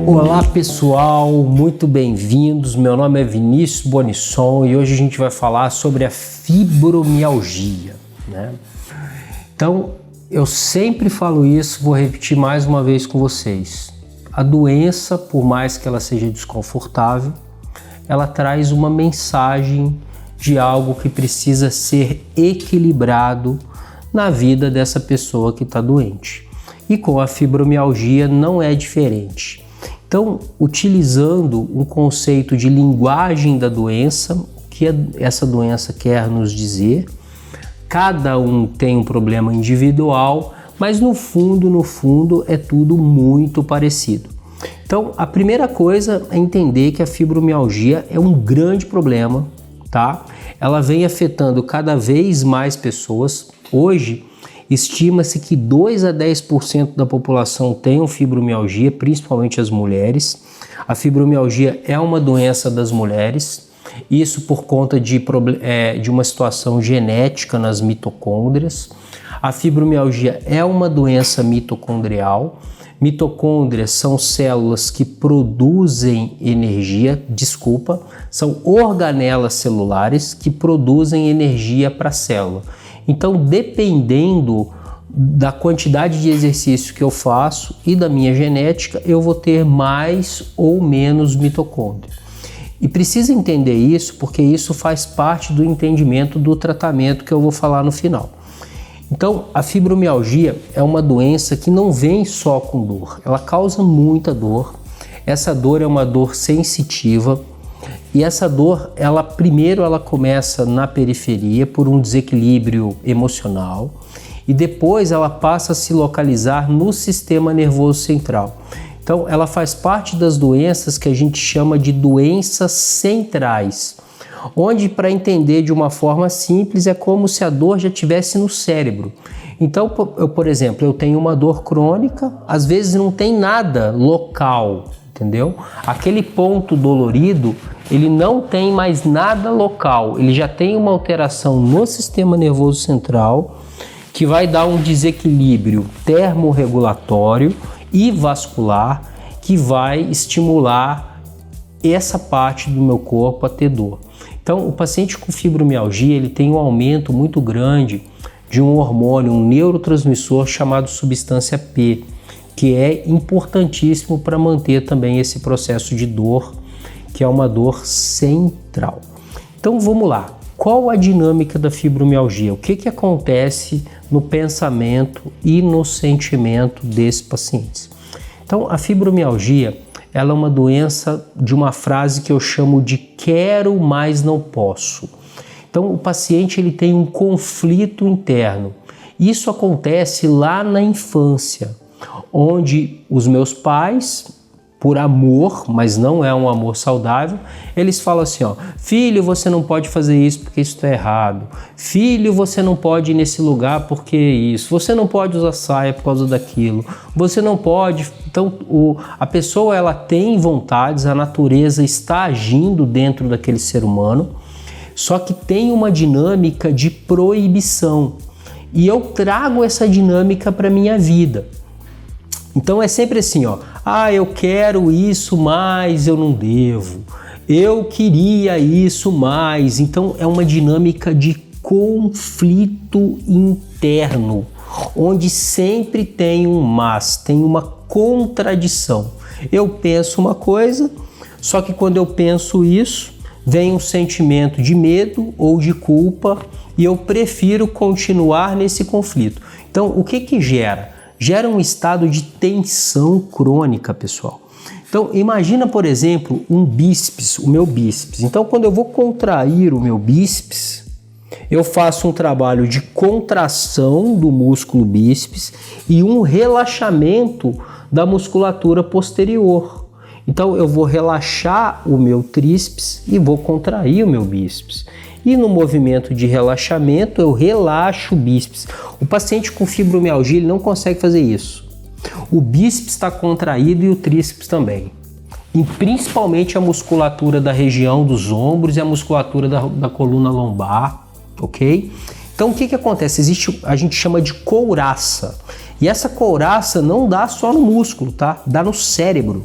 Olá pessoal, muito bem-vindos. Meu nome é Vinícius Bonisson e hoje a gente vai falar sobre a fibromialgia, né? Então, eu sempre falo isso, vou repetir mais uma vez com vocês. A doença, por mais que ela seja desconfortável, ela traz uma mensagem de algo que precisa ser equilibrado na vida dessa pessoa que está doente. E com a fibromialgia não é diferente. Então, utilizando um conceito de linguagem da doença, o que essa doença quer nos dizer, cada um tem um problema individual, mas no fundo é tudo muito parecido. Então, a primeira coisa é entender que a fibromialgia é um grande problema, tá? Ela vem afetando cada vez mais pessoas. Hoje, estima-se que 2 a 10% da população tenham fibromialgia, principalmente as mulheres. A fibromialgia é uma doença das mulheres, isso por conta de uma situação genética nas mitocôndrias. A fibromialgia é uma doença mitocondrial. Mitocôndrias são células que produzem energia, são organelas celulares que produzem energia para a célula. Então, dependendo da quantidade de exercício que eu faço e da minha genética, eu vou ter mais ou menos mitocôndria. E precisa entender isso porque isso faz parte do entendimento do tratamento que eu vou falar no final. Então, a fibromialgia é uma doença que não vem só com dor, ela causa muita dor. Essa dor é uma dor sensitiva. E essa dor, primeiro ela começa na periferia por um desequilíbrio emocional e depois ela passa a se localizar no sistema nervoso central. Então ela faz parte das doenças que a gente chama de doenças centrais, onde, para entender de uma forma simples, é como se a dor já estivesse no cérebro. Então, por exemplo, eu tenho uma dor crônica, às vezes não tem nada local, entendeu? Aquele ponto dolorido, ele não tem mais nada local, ele já tem uma alteração no sistema nervoso central que vai dar um desequilíbrio termorregulatório e vascular que vai estimular essa parte do meu corpo a ter dor. Então, o paciente com fibromialgia, ele tem um aumento muito grande de um hormônio, um neurotransmissor chamado substância P, que é importantíssimo para manter também esse processo de dor, que é uma dor central. Então vamos lá, qual a dinâmica da fibromialgia? O que acontece no pensamento e no sentimento desses pacientes? Então a fibromialgia, ela é uma doença de uma frase que eu chamo de quero, mas não posso. Então o paciente ele tem um conflito interno. Isso acontece lá na infância, onde os meus pais, por amor, mas não é um amor saudável, eles falam assim, ó, filho, você não pode fazer isso porque isso está errado. Filho, você não pode ir nesse lugar porque isso. Você não pode usar saia por causa daquilo. Você não pode. Então, a pessoa ela tem vontades, a natureza está agindo dentro daquele ser humano, só que tem uma dinâmica de proibição. E eu trago essa dinâmica para minha vida. Então é sempre assim, ó, eu quero isso, mas eu não devo. Eu queria isso, mas... Então é uma dinâmica de conflito interno, onde sempre tem um mas, tem uma contradição. Eu penso uma coisa, só que quando eu penso isso, vem um sentimento de medo ou de culpa e eu prefiro continuar nesse conflito. Então o que gera? Gera um estado de tensão crônica, pessoal. Então, imagina, por exemplo, um bíceps, o meu bíceps. Então, quando eu vou contrair o meu bíceps, eu faço um trabalho de contração do músculo bíceps e um relaxamento da musculatura posterior. Então, eu vou relaxar o meu tríceps e vou contrair o meu bíceps. E no movimento de relaxamento, eu relaxo o bíceps. O paciente com fibromialgia ele não consegue fazer isso. O bíceps está contraído e o tríceps também. E principalmente a musculatura da região dos ombros e a musculatura da coluna lombar, ok? Então o que acontece? A gente chama de couraça. E essa couraça não dá só no músculo, tá? Dá no cérebro.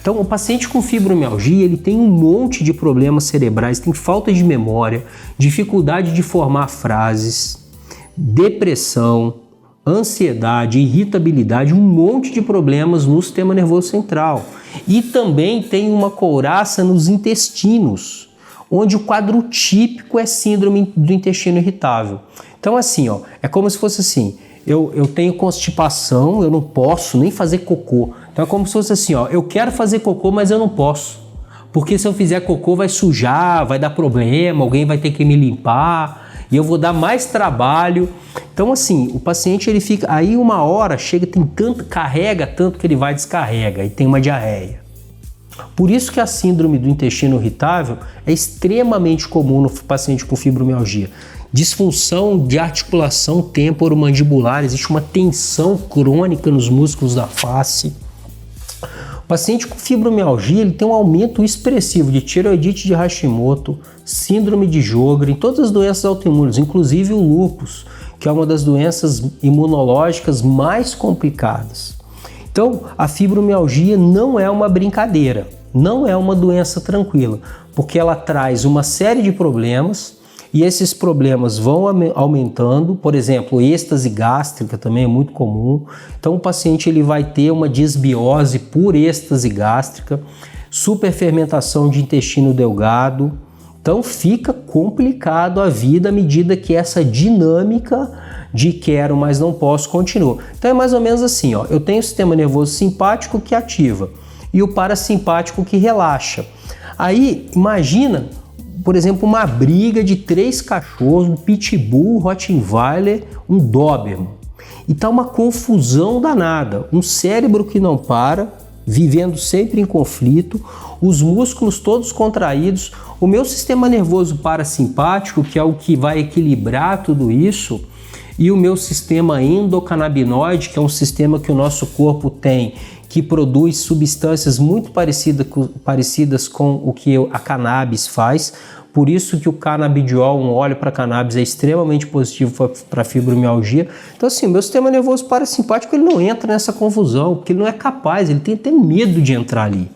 Então, o paciente com fibromialgia, ele tem um monte de problemas cerebrais, tem falta de memória, dificuldade de formar frases, depressão, ansiedade, irritabilidade, um monte de problemas no sistema nervoso central. E também tem uma couraça nos intestinos, onde o quadro típico é síndrome do intestino irritável. Então, assim, ó, é como se fosse assim, eu tenho constipação, eu não posso nem fazer cocô. Então é como se fosse assim, ó, eu quero fazer cocô, mas eu não posso. Porque se eu fizer cocô vai sujar, vai dar problema, alguém vai ter que me limpar e eu vou dar mais trabalho. Então assim, o paciente ele fica, aí uma hora chega, tem tanto, carrega tanto que ele vai descarrega e tem uma diarreia. Por isso que a síndrome do intestino irritável é extremamente comum no paciente com fibromialgia. Disfunção de articulação temporomandibular, existe uma tensão crônica nos músculos da face. O paciente com fibromialgia ele tem um aumento expressivo de tireoidite de Hashimoto, síndrome de Sjögren, todas as doenças autoimunes, inclusive o lúpus, que é uma das doenças imunológicas mais complicadas. Então, a fibromialgia não é uma brincadeira, não é uma doença tranquila, porque ela traz uma série de problemas e esses problemas vão aumentando. Por exemplo, êxtase gástrica também é muito comum. Então, o paciente ele vai ter uma disbiose por êxtase gástrica, superfermentação de intestino delgado. Então, fica complicado a vida à medida que essa dinâmica de quero, mas não posso, continua. Então, é mais ou menos assim, ó, eu tenho o sistema nervoso simpático que ativa e o parasimpático que relaxa. Aí, imagina, por exemplo, uma briga de 3 cachorros, um pitbull, um rottweiler, um doberman. E tá uma confusão danada, um cérebro que não para, vivendo sempre em conflito, os músculos todos contraídos, o meu sistema nervoso parasimpático, que é o que vai equilibrar tudo isso, e o meu sistema endocannabinoide, que é um sistema que o nosso corpo tem, que produz substâncias muito parecidas com o que a cannabis faz. Por isso que o canabidiol, um óleo para cannabis, é extremamente positivo para fibromialgia. Então assim, o meu sistema nervoso parasimpático ele não entra nessa confusão, porque ele não é capaz, ele tem até medo de entrar ali.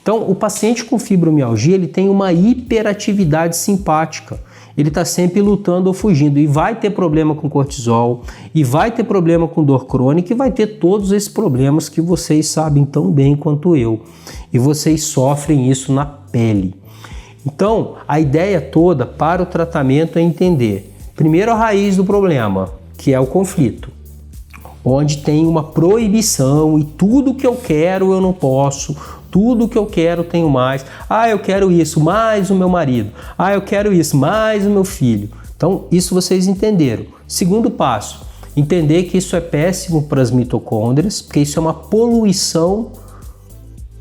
Então o paciente com fibromialgia ele tem uma hiperatividade simpática. Ele está sempre lutando ou fugindo e vai ter problema com cortisol, e vai ter problema com dor crônica e vai ter todos esses problemas que vocês sabem tão bem quanto eu. E vocês sofrem isso na pele. Então, a ideia toda para o tratamento é entender, primeiro, a raiz do problema, que é o conflito, onde tem uma proibição e tudo que eu quero eu não posso, tudo que eu quero tenho mais. Ah, eu quero isso, mais o meu marido. Ah, eu quero isso, mais o meu filho. Então, isso vocês entenderam. Segundo passo, entender que isso é péssimo para as mitocôndrias, porque isso é uma poluição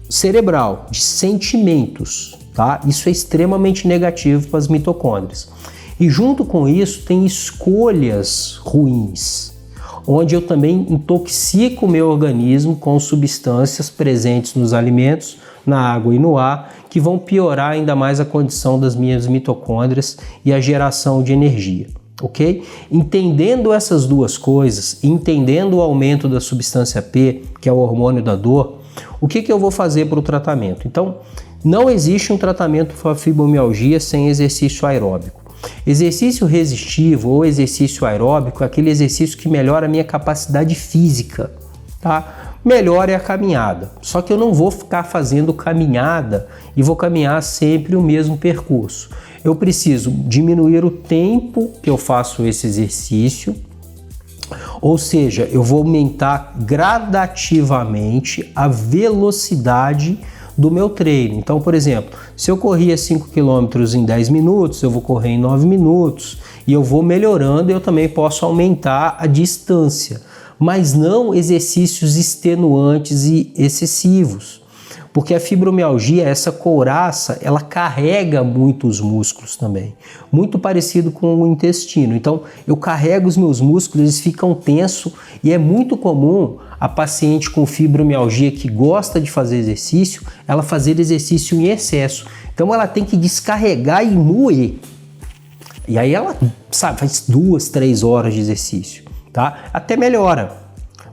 cerebral, de sentimentos, tá? Isso é extremamente negativo para as mitocôndrias. E junto com isso, tem escolhas ruins, onde eu também intoxico o meu organismo com substâncias presentes nos alimentos, na água e no ar, que vão piorar ainda mais a condição das minhas mitocôndrias e a geração de energia, ok? Entendendo essas duas coisas, entendendo o aumento da substância P, que é o hormônio da dor, o que eu vou fazer para o tratamento? Então, não existe um tratamento para fibromialgia sem exercício aeróbico. Exercício resistivo ou exercício aeróbico é aquele exercício que melhora a minha capacidade física, tá? Melhor é a caminhada, só que eu não vou ficar fazendo caminhada e vou caminhar sempre o mesmo percurso. Eu preciso diminuir o tempo que eu faço esse exercício, ou seja, eu vou aumentar gradativamente a velocidade do meu treino. Então, por exemplo, se eu corria 5 km em 10 minutos, eu vou correr em 9 minutos e eu vou melhorando, eu também posso aumentar a distância, mas não exercícios extenuantes e excessivos, porque a fibromialgia, essa couraça, ela carrega muito os músculos também, muito parecido com o intestino. Então, eu carrego os meus músculos, eles ficam tensos e é muito comum a paciente com fibromialgia que gosta de fazer exercício, ela fazer exercício em excesso. Então ela tem que descarregar e moer. E aí ela, sabe, faz 2, 3 horas de exercício, tá? Até melhora.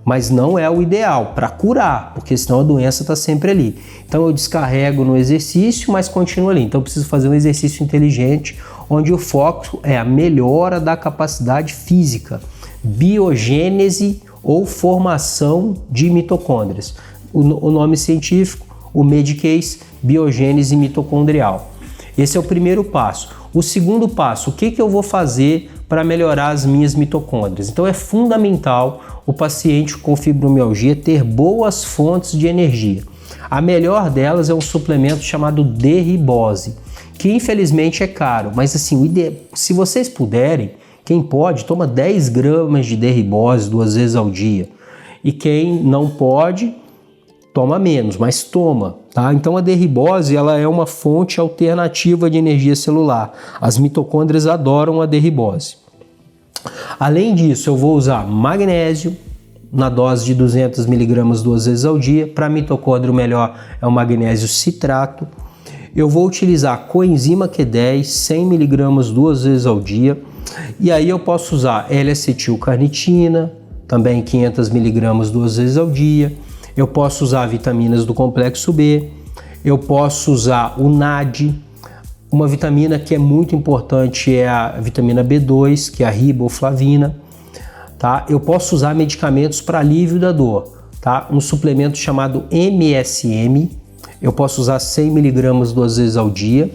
mas não é o ideal para curar, porque senão a doença está sempre ali. Então eu descarrego no exercício, mas continuo ali. Então eu preciso fazer um exercício inteligente, onde o foco é a melhora da capacidade física, biogênese ou formação de mitocôndrias. O nome científico, o Medicase, biogênese mitocondrial. Esse é o primeiro passo. O segundo passo, o que eu vou fazer para melhorar as minhas mitocôndrias? Então é fundamental o paciente com fibromialgia ter boas fontes de energia. A melhor delas é um suplemento chamado D-ribose, que infelizmente é caro, mas assim, se vocês puderem, quem pode, toma 10 gramas de D-ribose 2 vezes ao dia. E quem não pode, toma menos, mas toma, tá? Então a D-ribose, ela é uma fonte alternativa de energia celular. As mitocôndrias adoram a D-ribose. Além disso, eu vou usar magnésio na dose de 200 mg 2 vezes ao dia. Para mitocôndrio, o melhor é o magnésio citrato. Eu vou utilizar coenzima Q10, 100 mg 2 vezes ao dia. E aí eu posso usar L-acetilcarnitina, também 500 mg 2 vezes ao dia. Eu posso usar vitaminas do complexo B. Eu posso usar o NAD. Uma vitamina que é muito importante é a vitamina B2, que é a riboflavina. Tá? Eu posso usar medicamentos para alívio da dor. Tá? Um suplemento chamado MSM. Eu posso usar 100 mg 2 vezes ao dia.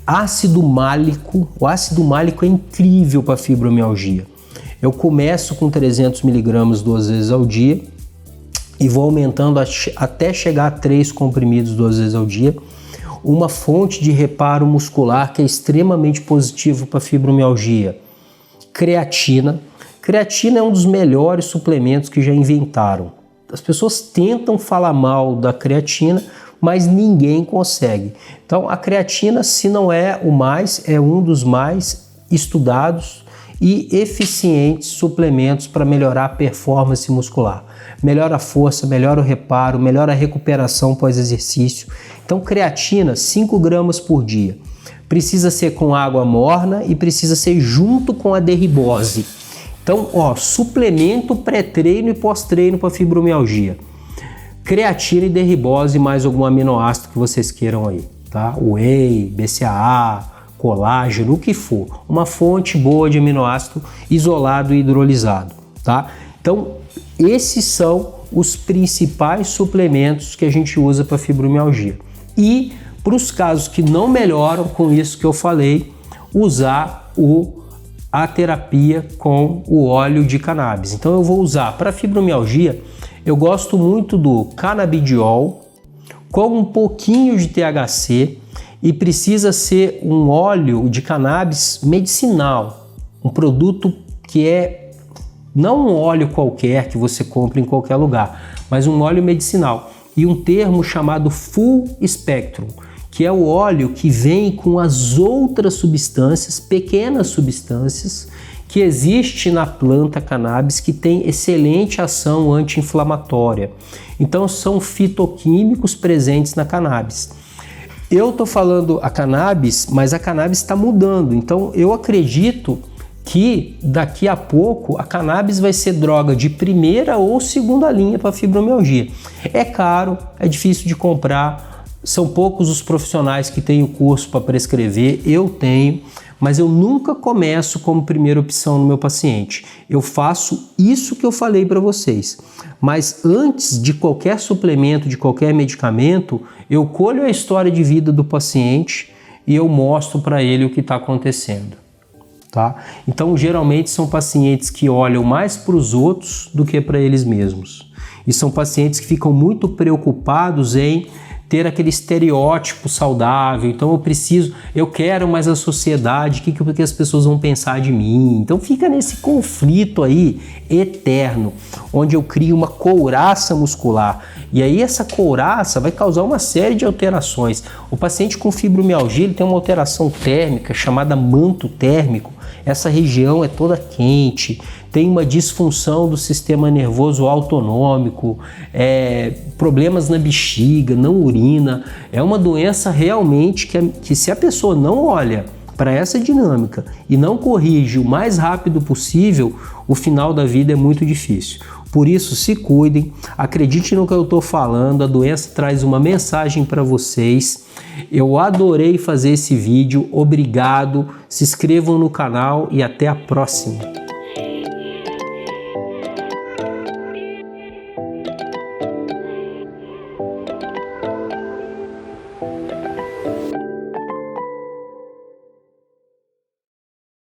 Ácido málico. O ácido málico é incrível para fibromialgia. Eu começo com 300 mg 2 vezes ao dia e vou aumentando até chegar a 3 comprimidos 2 vezes ao dia. Uma fonte de reparo muscular que é extremamente positivo para fibromialgia. Creatina. Creatina é um dos melhores suplementos que já inventaram. As pessoas tentam falar mal da creatina, mas ninguém consegue. Então a creatina, se não é o mais, é um dos mais estudados e eficientes suplementos para melhorar a performance muscular. Melhora a força, melhora o reparo, melhora a recuperação pós-exercício. Então creatina, 5 gramas por dia. Precisa ser com água morna e precisa ser junto com a D-ribose. Então, suplemento pré-treino e pós-treino para fibromialgia. Creatina e D-ribose mais algum aminoácido que vocês queiram aí, tá? Whey, BCAA, colágeno, o que for. Uma fonte boa de aminoácido isolado e hidrolisado, tá? Então, esses são os principais suplementos que a gente usa para fibromialgia. E para os casos que não melhoram com isso que eu falei, usar a terapia com o óleo de cannabis. Então eu vou usar para fibromialgia, eu gosto muito do canabidiol com um pouquinho de THC e precisa ser um óleo de cannabis medicinal, um produto que é não um óleo qualquer que você compra em qualquer lugar, mas um óleo medicinal e um termo chamado full spectrum, que é o óleo que vem com as outras substâncias, pequenas substâncias, que existe na planta cannabis, que tem excelente ação anti-inflamatória. Então são fitoquímicos presentes na cannabis. Eu estou falando a cannabis, mas a cannabis está mudando. Então eu acredito que daqui a pouco a cannabis vai ser droga de primeira ou segunda linha para fibromialgia. É caro, é difícil de comprar, são poucos os profissionais que têm o curso para prescrever, eu tenho, mas eu nunca começo como primeira opção no meu paciente. Eu faço isso que eu falei para vocês. Mas antes de qualquer suplemento, de qualquer medicamento, eu colho a história de vida do paciente e eu mostro para ele o que está acontecendo. Tá? Então, geralmente são pacientes que olham mais para os outros do que para eles mesmos. E são pacientes que ficam muito preocupados em ter aquele estereótipo saudável. Então eu quero, mas a sociedade, o que as pessoas vão pensar de mim? Então fica nesse conflito aí eterno, onde eu crio uma couraça muscular. E aí essa couraça vai causar uma série de alterações. O paciente com fibromialgia, ele tem uma alteração térmica chamada manto térmico. Essa região é toda quente, tem uma disfunção do sistema nervoso autonômico, problemas na bexiga, não urina. É uma doença realmente que se a pessoa não olha para essa dinâmica e não corrige o mais rápido possível, o final da vida é muito difícil. Por isso, se cuidem, acredite no que eu estou falando, a doença traz uma mensagem para vocês. Eu adorei fazer esse vídeo, obrigado, se inscrevam no canal e até a próxima.